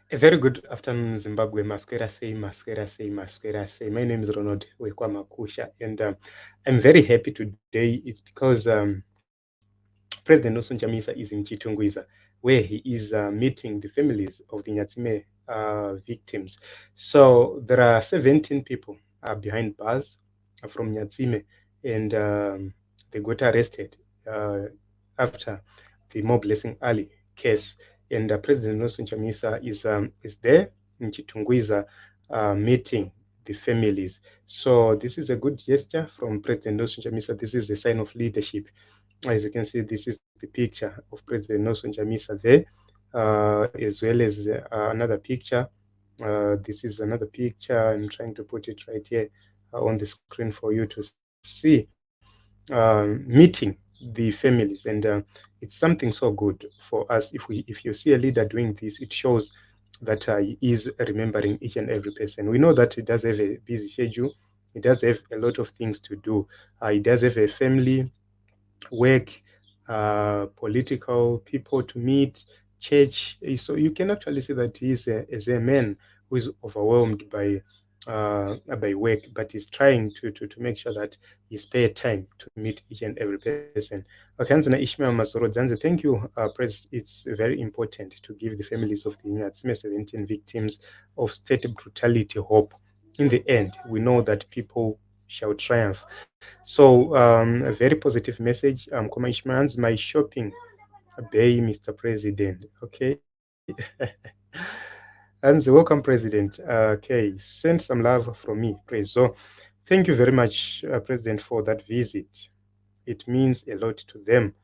A very good afternoon, Zimbabwe. Masquera say, Masquera say, Masquera say. My name is Ronald Wekwamakusha, and I'm very happy today. It's because President Nelson Chamisa is in Chitungwiza, where he is meeting the families of the NYATSIME victims. So there are 17 people behind bars from NYATSIME, and they got arrested uh, after the More Blessing Ali case. And President Nelson Chamisa is there in Chitungwiza meeting the families. So this is a good gesture from President Nelson Chamisa. This is a sign of leadership. As you can see, this is the picture of President Nelson Chamisa there, as well as another picture. This is another picture. I'm trying to put it right here on the screen for you to see. Meeting the families, and it's something so good for us. If you see a leader doing this, it shows that he is remembering each and every person. We know that he does have a busy schedule. He does have a lot of things to do. He does have a family, work, political people to meet, church. So you can actually see that he is a man who is overwhelmed by work, but he's trying to make sure that he spare time to meet each and every person. Okay, Hanzana Ishmael Masoro Zanze, thank you, Pres. It's very important to give the families of the NYATSIME 17 victims of state brutality hope. In the end, we know that people shall triumph. So a very positive message. Koma Ishmael, my shopping bay, Mr. President. Okay. And welcome, President. Okay, send some love from me, praise. So, thank you very much, President, for that visit. It means a lot to them.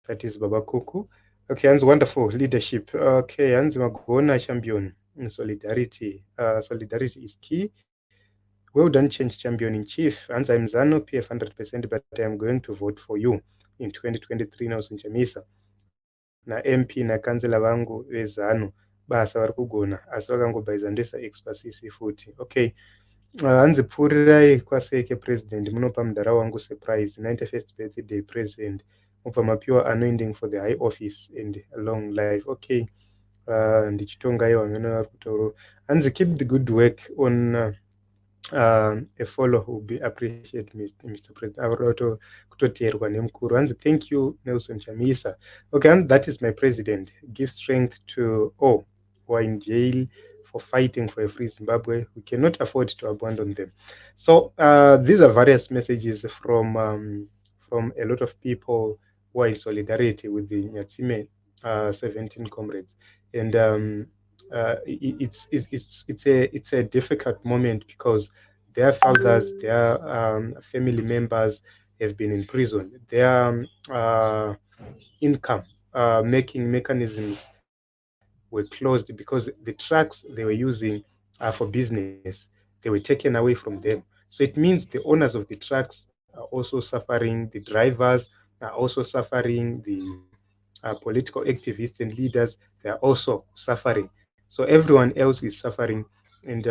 That is Baba Kuku. Okay, Hans, wonderful leadership. Okay, Hans Magona champion in solidarity. Solidarity is key. Well done, change champion in chief. Hans, I'm Zano, PF 100%, but I am going to vote for you in 2023 now, Chamisa. Na MP na kansela vangu vezano basa vari kugona asi vakangobhaizandisa expasisi futi. Okay, hanzi pfurirai kwaseke president, munopa mudhara wangu surprise 91st birthday president, mubva mapiwa anointing for the high office and long life. Okay, ndichitongaiwa vamene vari kutaura hanzi keep the good work on a follow will be appreciate Mr. President. Avaroto kutoteerwa nemukuru hanzi thank you Nelson Chamisa. Okay, and that is my president. Give strength to all who are in jail for fighting for a free Zimbabwe. We cannot afford to abandon them. So these are various messages from a lot of people who are in solidarity with the NYATSIME 17 comrades, and it's a difficult moment because their fathers, their family members have been in prison. Their income making mechanisms were closed because the trucks they were using for business, they were taken away from them. So it means the owners of the trucks are also suffering, the drivers are also suffering, the political activists and leaders, they are also suffering. So everyone else is suffering, and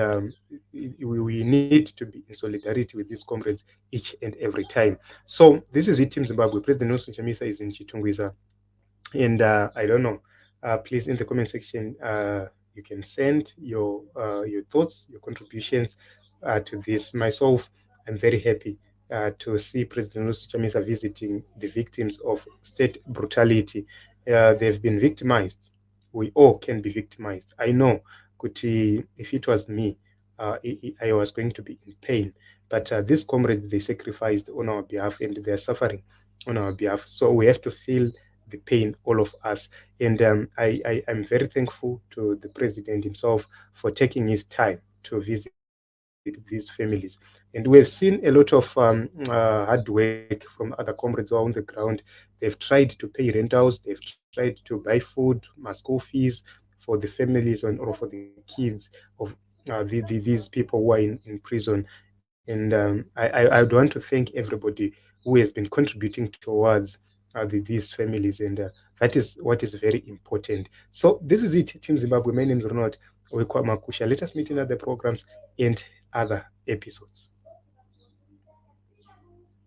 we need to be in solidarity with these comrades each and every time. So this is it, Team Zimbabwe. President Nelson Chamisa is in Chitungwiza, and I don't know. Please, in the comment section, you can send your thoughts, your contributions to this. Myself, I'm very happy to see President Nelson Chamisa visiting the victims of state brutality. They've been victimized. We all can be victimized. I know, Kuti, if it was me, I was going to be in pain. But these comrades, they sacrificed on our behalf, and they're suffering on our behalf. So we have to feel the pain, all of us. And I'm very thankful to the president himself for taking his time to visit these families. And we have seen a lot of hard work from other comrades who are on the ground. They've tried to pay rentals, they've tried to buy food, school fees for the families or for the kids of these people who are in prison. And I would want to thank everybody who has been contributing towards these families, and that is what is very important. So this is it, Team Zimbabwe. My name is Ronald Wekwamakusha. Let us meet in other programs and other episodes.